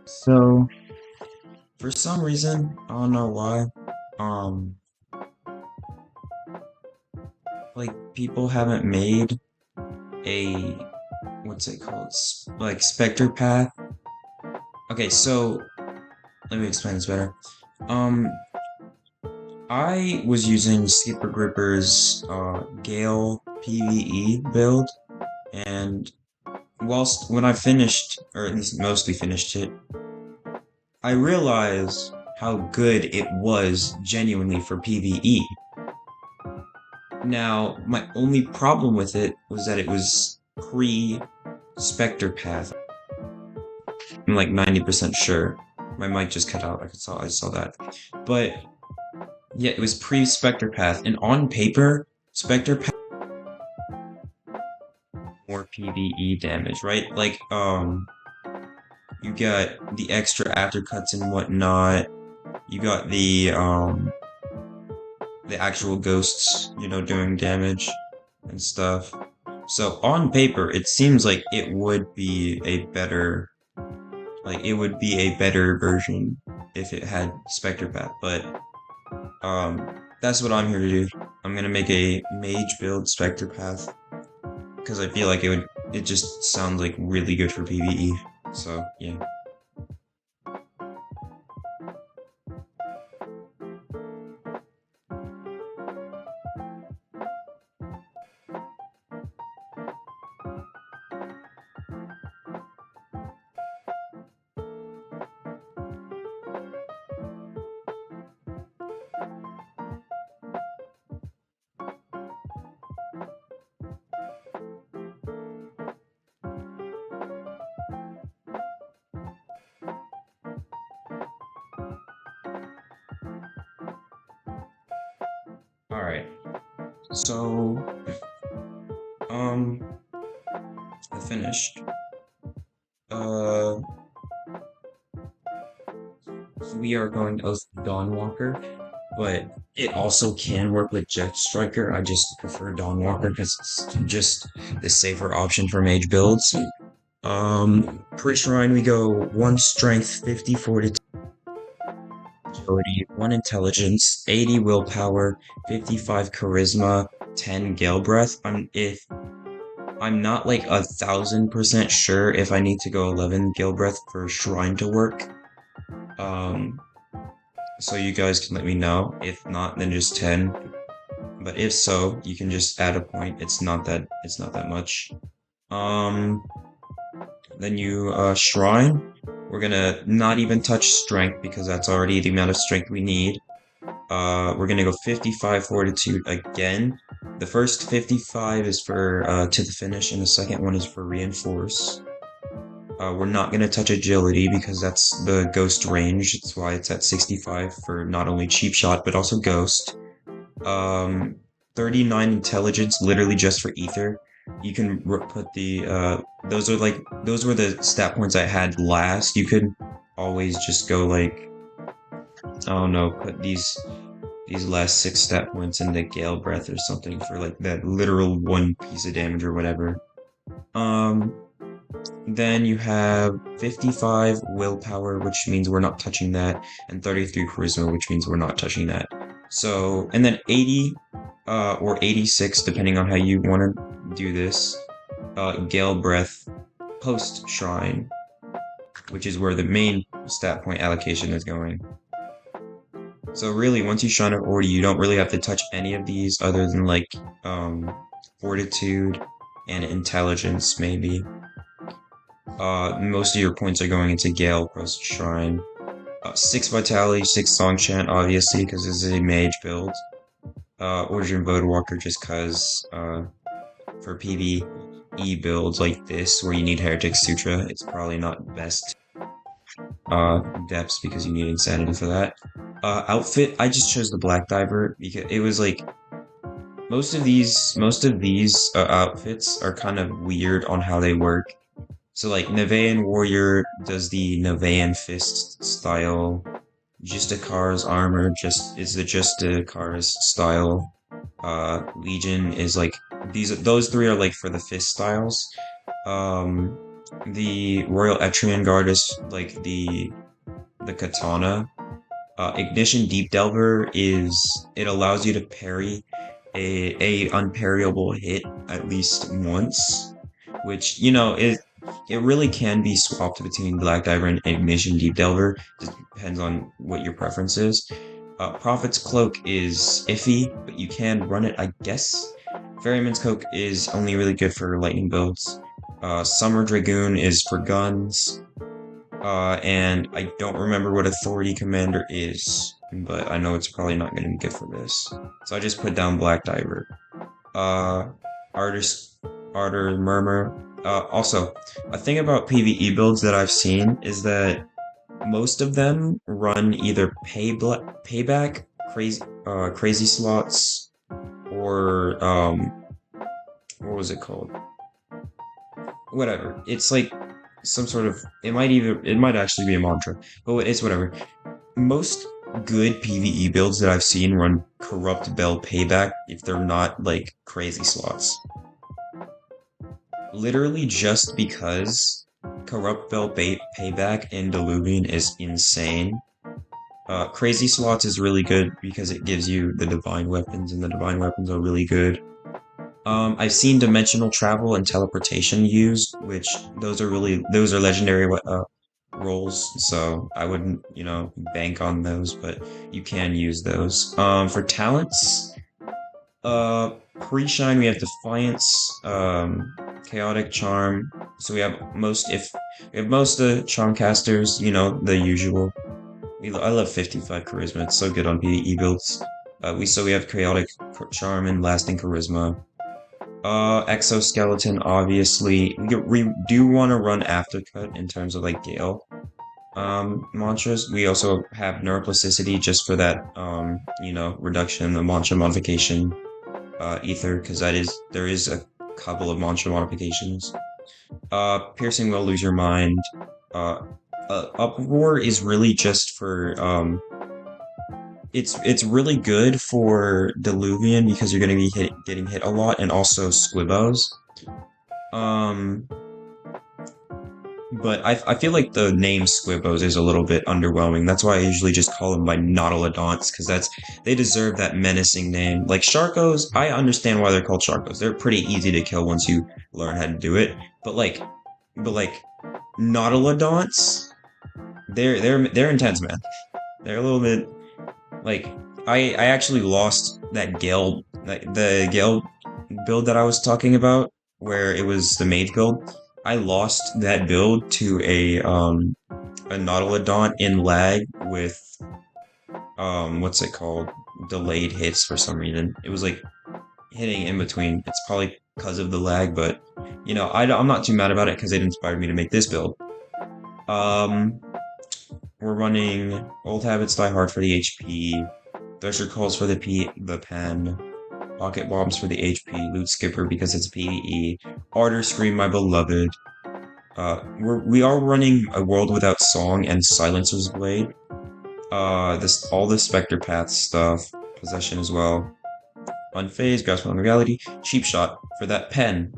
So, for some reason, I don't know why, um, like, people haven't made a, what's it called? Like, specter path. Okay, so, let me explain this better. Um, I was using Skipper Gripper's, Gale PvE build, and when I finished, or at least mostly finished it, I realized how good it was genuinely for PvE. Now, my only problem with it was that it was pre-Spectre Path. I'm like 90% sure. My mic just cut out. I saw that. But yeah, it was pre-Spectre Path, and on paper, Spectre Path more PvE damage, right? Like, you got the extra aftercuts and whatnot. You got the actual ghosts, doing damage and stuff. So on paper, it seems like it would be a better, version if it had Spectre Path, but that's what I'm here to do. I'm gonna make a mage build Spectre Path because I feel like it just sounds like really good for PvE. So yeah. All right. So um, I finished. Uh, we are going to Dawnwalker, but it also can work with Jet Striker. I just prefer Dawnwalker because it's just the safer option for mage builds. Pre-shrine we go 1 strength, 50 fortitude, agility, 1 intelligence, 80 willpower, 55 charisma, 10 gale breath. I'm not like 1,000% sure if I need to go 11 gale breath for shrine to work. Um, so you guys can let me know. If not, then just 10. But if so, you can just add a point. It's not that much. Um, then you shrine. We're gonna not even touch strength because that's already the amount of strength we need. We're gonna go 55 fortitude again. The first 55 is for to the finish, and the second one is for reinforce. We're not gonna touch agility because that's the ghost range. That's why it's at 65 for not only cheap shot but also ghost. Um, 39 intelligence, literally just for ether. You can put the those were the stat points I had last. You could always just go like, I don't know, put these last 6 stat points into Gale Breath or something for like that literal 1 piece of damage or whatever. Um, then you have 55 willpower, which means we're not touching that, and 33 charisma, which means we're not touching that. So, and then 80 or 86, depending on how you want to do this, Gale Breath post Shrine, which is where the main stat point allocation is going. So really, once you Shrine of 40, you don't really have to touch any of these other than like Fortitude and Intelligence, maybe. Most of your points are going into Gale post Shrine. 6 Vitality, 6 Songchant, obviously, because this is a mage build. Origin Voidwalker, just because, for PvE builds like this, where you need Heretics Sutra, it's probably not best, depths, because you need Insanity for that. Outfit, I just chose the Black Diver, because it was like, most of these outfits are kind of weird on how they work. So like Nevaean Warrior does the Nevaean Fist style. Justicar's armor is the Justicar's style. Legion is like those 3 are like for the fist styles. The Royal Etrian Guard is like the katana. Ignition Deep Delver is it allows you to parry a unparryable hit at least once, which it really can be swapped between Black Diver and Ignition Deep Delver. Just depends on what your preference is. Prophet's Cloak is iffy, but you can run it, I guess. Ferryman's Cloak is only really good for lightning builds. Summer Dragoon is for guns. And I don't remember what Authority Commander is, but I know it's probably not going to be good for this. So I just put down Black Diver. Uh, Artist, Ardor, Murmur. Also, a thing about PvE builds that I've seen is that most of them run either payback, crazy slots, or what was it called? Whatever. It's like some sort of it might actually be a mantra, but it's whatever. Most good PvE builds that I've seen run Corrupt Bell Payback if they're not like crazy slots. Literally just because Corrupt Bell Payback in Diluvian is insane. Crazy slots is really good because it gives you the divine weapons, and the divine weapons are really good. I've seen dimensional travel and teleportation used, which those are legendary roles, so I wouldn't, bank on those, but you can use those. For talents, pre-shine we have Defiance, Chaotic Charm. So we have most charm casters, the usual. I love 55 charisma. It's so good on PvE builds. We have Chaotic Charm and Lasting Charisma. Exoskeleton, obviously. We do want to run Aftercut in terms of like Gale mantras. We also have Neuroplasticity just for that reduction in the mantra modification ether, because there is a couple of mantra modifications. Piercing Will, Lose Your Mind. Uproar is really just for it's really good for Diluvian because you're going to be getting hit a lot, and also Squibos. But I feel like the name Squibos is a little bit underwhelming. That's why I usually just call them my Nautilodonts, because they deserve that menacing name. Like Sharkos, I understand why they're called Sharkos. They're pretty easy to kill once you learn how to do it. But like Nautilodonts, they're intense, man. They're a little bit like I actually lost that Gale, the Gale build that I was talking about, where it was the mage build. I lost that build to a Nautilodont in lag with what's it called? Delayed hits for some reason. It was like hitting in between. It's probably because of the lag, but I'm not too mad about it because it inspired me to make this build. We're running Old Habits Die Hard for the HP, Thresher Calls for the pen, Pocket Bombs for the HP, Loot Skipper because it's PvE, Ardor Scream My Beloved. We are running A World Without Song and Silencer's Blade. All the Specter Path stuff, Possession as well. Unfazed, Grasp on Reality, Cheap Shot for that pen.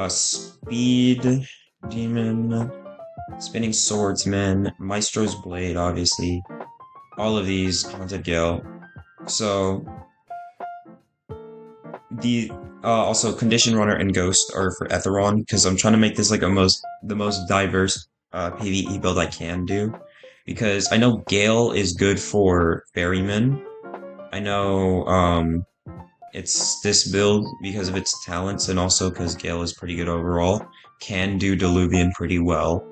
Speed Demon, Spinning Swordsman, Maestro's Blade, obviously. All of these, Haunted Gale. So also Condition Runner and Ghost are for Etheron, because I'm trying to make this like the most diverse PvE build I can do. Because I know Gale is good for Ferryman. I know it's this build because of its talents, and also because Gale is pretty good overall. Can do Diluvian pretty well.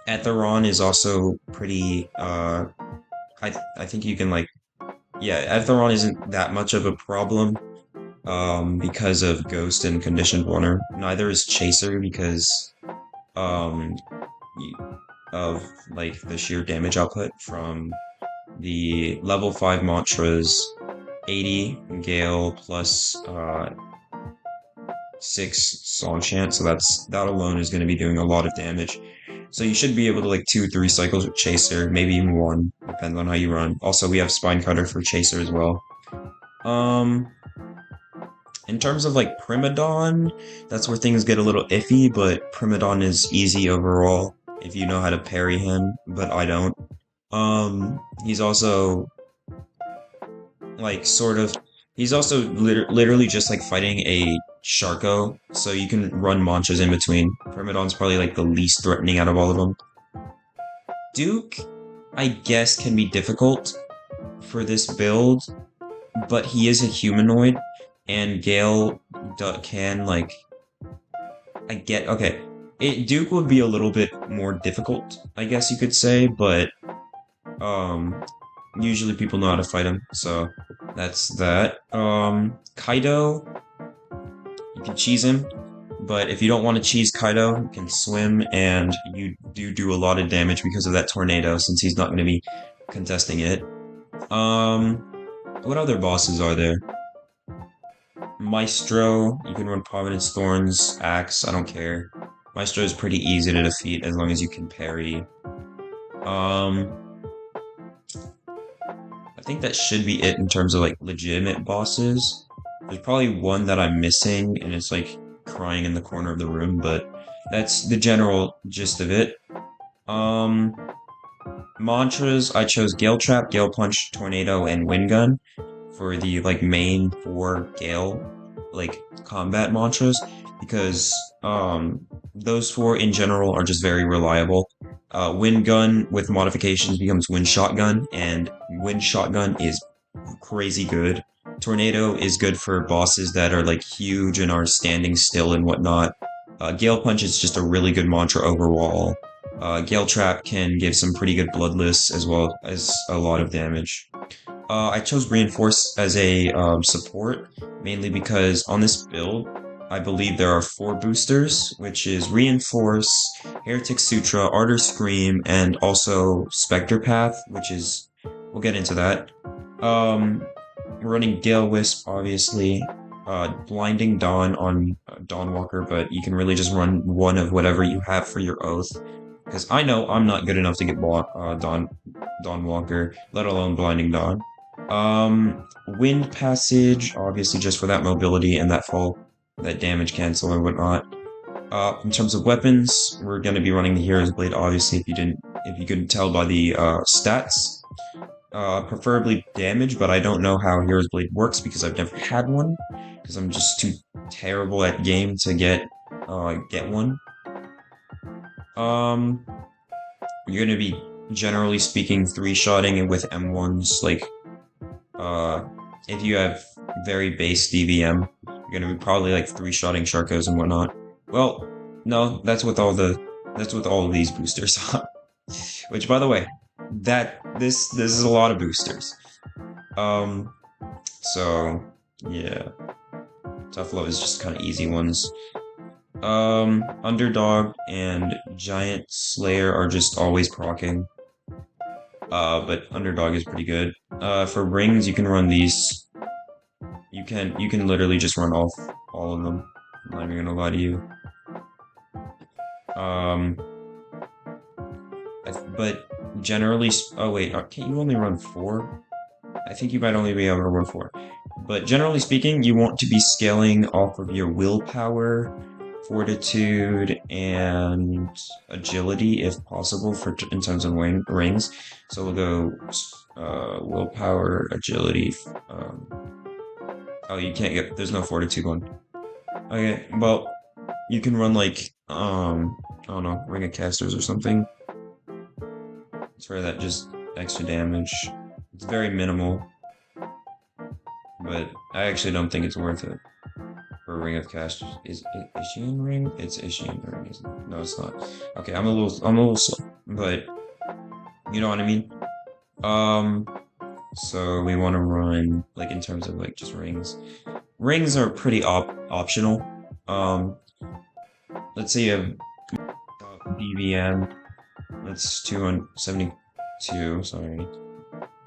Etheron is also pretty I think you can Etheron isn't that much of a problem because of Ghost and Conditioned Runner. Neither is Chaser because of like the sheer damage output from the level 5 mantras, 80 Gale plus 6 Songchant, so that alone is going to be doing a lot of damage. So you should be able to 2-3 cycles with Chaser, maybe even 1, depends on how you run. Also, we have Spine Cutter for Chaser as well. In terms of like Primadon, that's where things get a little iffy, but Primadon is easy overall if you know how to parry him, but I don't. He's also like sort of he's also literally just like fighting a Sharko, so you can run mantras in between. Primadon's probably like the least threatening out of all of them. Duke, I guess, can be difficult for this build, but he is a humanoid, and Gale can like okay. Duke would be a little bit more difficult, I guess you could say, but um usually people know how to fight him, so that's that. Kaido, you can cheese him, but if you don't want to cheese Kaido, you can swim, and you do a lot of damage because of that tornado, since he's not going to be contesting it. Um, what other bosses are there? Maestro, you can run Providence Thorns, Axe, I don't care. Maestro is pretty easy to defeat as long as you can parry. Um, I think that should be it in terms of like legitimate bosses. There's probably one that I'm missing, and it's like crying in the corner of the room, but that's the general gist of it. Um, Mantras, I chose Gale Trap, Gale Punch, Tornado, and Wind Gun for the like main four Gale like combat mantras, because those four in general are just very reliable. Wind Gun with modifications becomes Wind Shotgun, and Wind Shotgun is crazy good. Tornado is good for bosses that are like huge and are standing still and whatnot. Gale Punch is just a really good mantra overall. Gale Trap can give some pretty good bloodless as well as a lot of damage. I chose Reinforce as a support, mainly because on this build, I believe there are 4 boosters, which is Reinforce, Heretic Sutra, Ardor Scream, and also Specter Path, which is... we'll get into that. We're running Gale Wisp, obviously. Blinding Dawn on Dawnwalker, but you can really just run one of whatever you have for your Oath. Because I know I'm not good enough to get Dawnwalker, let alone Blinding Dawn. Wind Passage, obviously just for that mobility and that fall, that damage cancel and whatnot. In terms of weapons, we're going to be running the Hero's Blade, obviously, if you couldn't tell by the stats. Preferably damage, but I don't know how Hero's Blade works because I've never had one, because I'm just too terrible at game to get one. You're gonna be, generally speaking, 3-shotting with M1s, like, if you have very base DVM, you're gonna be probably like 3-shotting Sharkos and whatnot. Well, no, that's with all of these boosters on. Which, by the way, this is a lot of boosters. So yeah, Tough Love is just kind of easy ones. Underdog and Giant Slayer are just always proccing. But Underdog is pretty good. For rings, you can run these. You can literally just run all of them. I'm not even gonna lie to you. But generally, oh wait, can't you only run 4? I think you might only be able to run 4. But generally speaking, you want to be scaling off of your willpower, fortitude, and agility if possible in terms of rings. So we'll go willpower, agility. Oh, you can't get. There's no fortitude one. Okay, well, you can run like I don't know, Ring of Casters or something. It's for that just extra damage. It's very minimal, but I actually don't think it's worth it for a Ring of Casters. Is it Ishian Ring? It's Ishian Ring, isn't it? No, it's not. Okay, I'm a little slow, but you know what I mean. So we want to run like in terms of like just rings. Rings are pretty optional. Let's say you have BVM. That's 272. Sorry.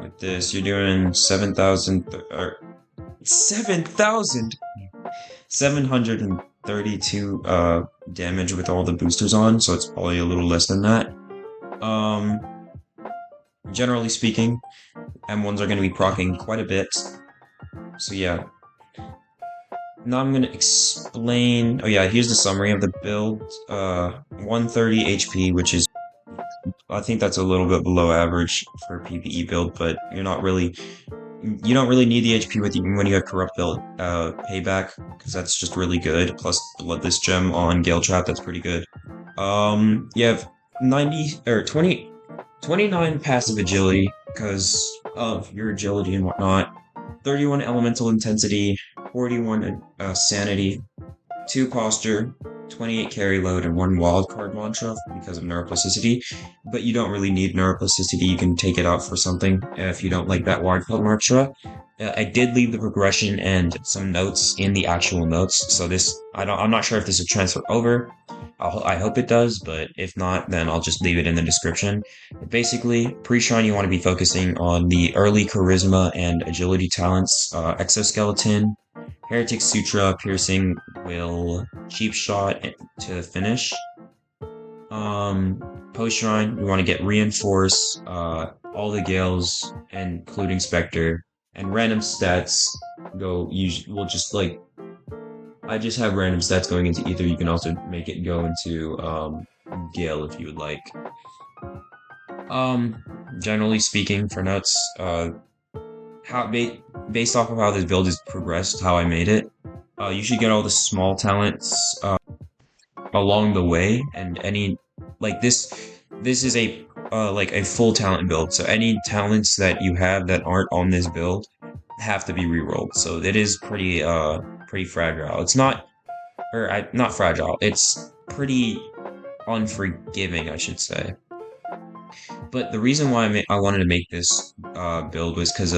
With this, you're doing 732 damage with all the boosters on, so it's probably a little less than that. Generally speaking, M1s are going to be proccing quite a bit. So yeah. Now I'm gonna explain. Oh yeah, here's the summary of the build. 130 HP, which is I think that's a little bit below average for a PvE build, but you don't really need the HP with you when you have corrupt build payback because that's just really good. Plus Bloodless Gem on Gale Trap, that's pretty good. You have 90 or 29 passive agility because of your agility and whatnot. 31 elemental intensity, 41 sanity, 2 posture, 28 carry load, and 1 wildcard mantra because of neuroplasticity. But you don't really need neuroplasticity. You can take it out for something if you don't like that wildcard mantra. I did leave the progression and some notes in the actual notes, so I'm not sure if this will transfer over. I hope it does, but if not, then I'll just leave it in the description. Basically, pre-shrine you want to be focusing on the early charisma and agility talents, exoskeleton, Heretic Sutra, Piercing will cheap shot to the finish. Post shrine, we want to get reinforce, all the gales, including specter, and random stats go. We'll just like I just have random stats going into ether. You can also make it go into gale if you would like. Generally speaking, for notes, how based off of how this build is progressed, how I made it, you should get all the small talents along the way, and any like this is a like a full talent build. So any talents that you have that aren't on this build have to be rerolled. So it is pretty fragile. It's not not fragile. It's pretty unforgiving, I should say. But the reason why I wanted to make this build was because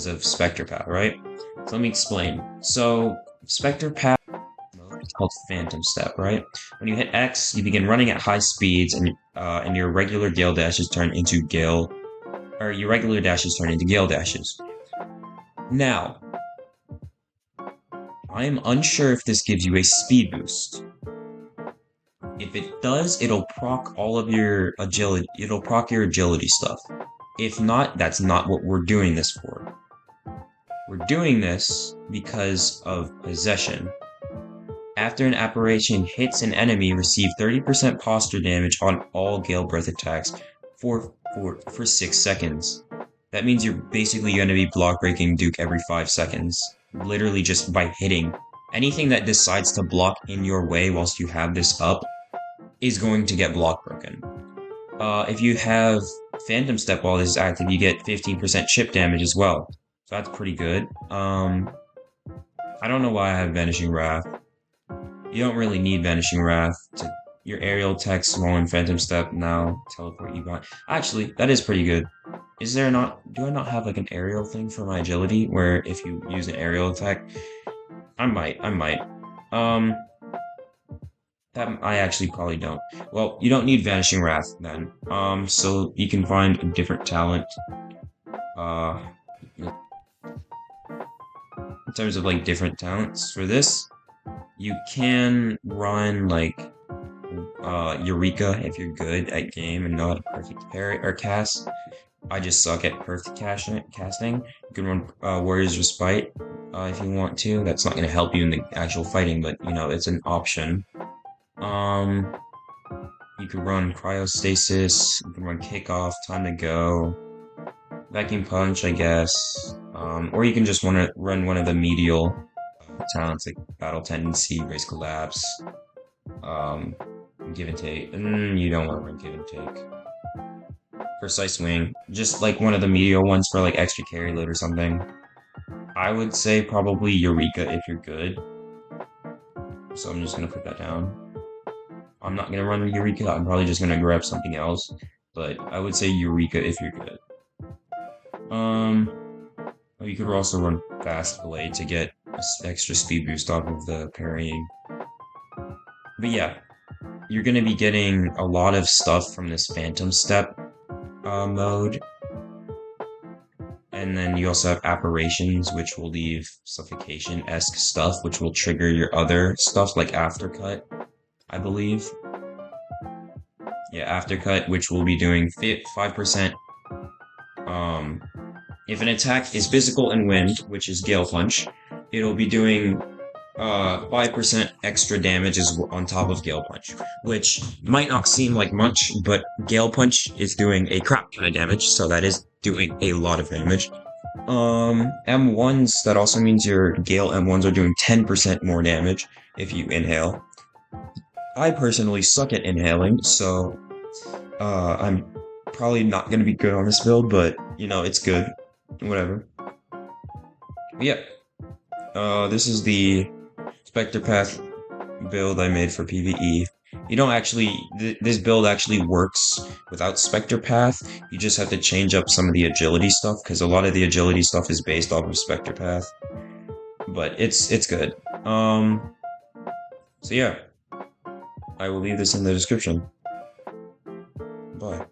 of Spectre Path, right? So let me explain. So Spectre Path is called Phantom Step, right? When you hit X, you begin running at high speeds, and your regular Gale dashes turn into Gale, or your regular dashes turn into Gale dashes. Now, I am unsure if this gives you a speed boost. If it does, it'll proc all of your agility. It'll proc your agility stuff. If not, that's not what we're doing this for. We're doing this because of possession. After an apparition hits an enemy, receive 30% posture damage on all Gale Breath attacks for 6 seconds. That means you're basically going to be block breaking Duke every 5 seconds. Literally just by hitting. Anything that decides to block in your way whilst you have this up is going to get block broken. If you have Phantom Step while this is active, you get 15% chip damage as well. So that's pretty good. I don't know why I have Vanishing Wrath. You don't really need Vanishing Wrath. Your aerial attack, small, and Phantom Step now teleport you back. Actually, that is pretty good. Is there not? Do I not have like an aerial thing for my agility where if you use an aerial attack, I might. That I actually probably don't. Well, you don't need Vanishing Wrath then. So you can find a different talent. In terms of like different talents for this, you can run like Eureka if you're good at game and not perfect parry or cast. I just suck at perfect casting. You can run Warrior's Respite if you want to. That's not going to help you in the actual fighting, but you know, it's an option. You can run Cryostasis, you can run Kickoff, Time to Go, Vacuum Punch, I guess. Or you can just run one of the medial talents like Battle Tendency, Raise Collapse, Give and Take. You don't want to run Give and Take. Precise Wing, just like one of the medial ones for like extra carry load or something. I would say probably Eureka if you're good. So I'm just gonna put that down. I'm not gonna run Eureka, I'm probably just gonna grab something else. But I would say Eureka if you're good. You could also run Fast Blade to get extra speed boost off of the parrying. But yeah, you're gonna be getting a lot of stuff from this Phantom Step mode. And then you also have Apparitions, which will leave Suffocation-esque stuff, which will trigger your other stuff like Aftercut, I believe. Yeah, Aftercut, which will be doing 5%. If an attack is physical and wind, which is Gale Punch, it'll be doing 5% extra damage is on top of Gale Punch, which might not seem like much, but Gale Punch is doing a crap ton of damage, so that is doing a lot of damage. M1s, that also means your Gale M1s are doing 10% more damage if you inhale. I personally suck at inhaling, so I'm probably not gonna be good on this build, but you know, it's good. Whatever. Yeah. This is the Specter Path build I made for PvE. You don't actually, this build actually works without Specter Path. You just have to change up some of the agility stuff, because a lot of the agility stuff is based off of Specter Path. But it's good. So yeah, I will leave this in the description. Bye.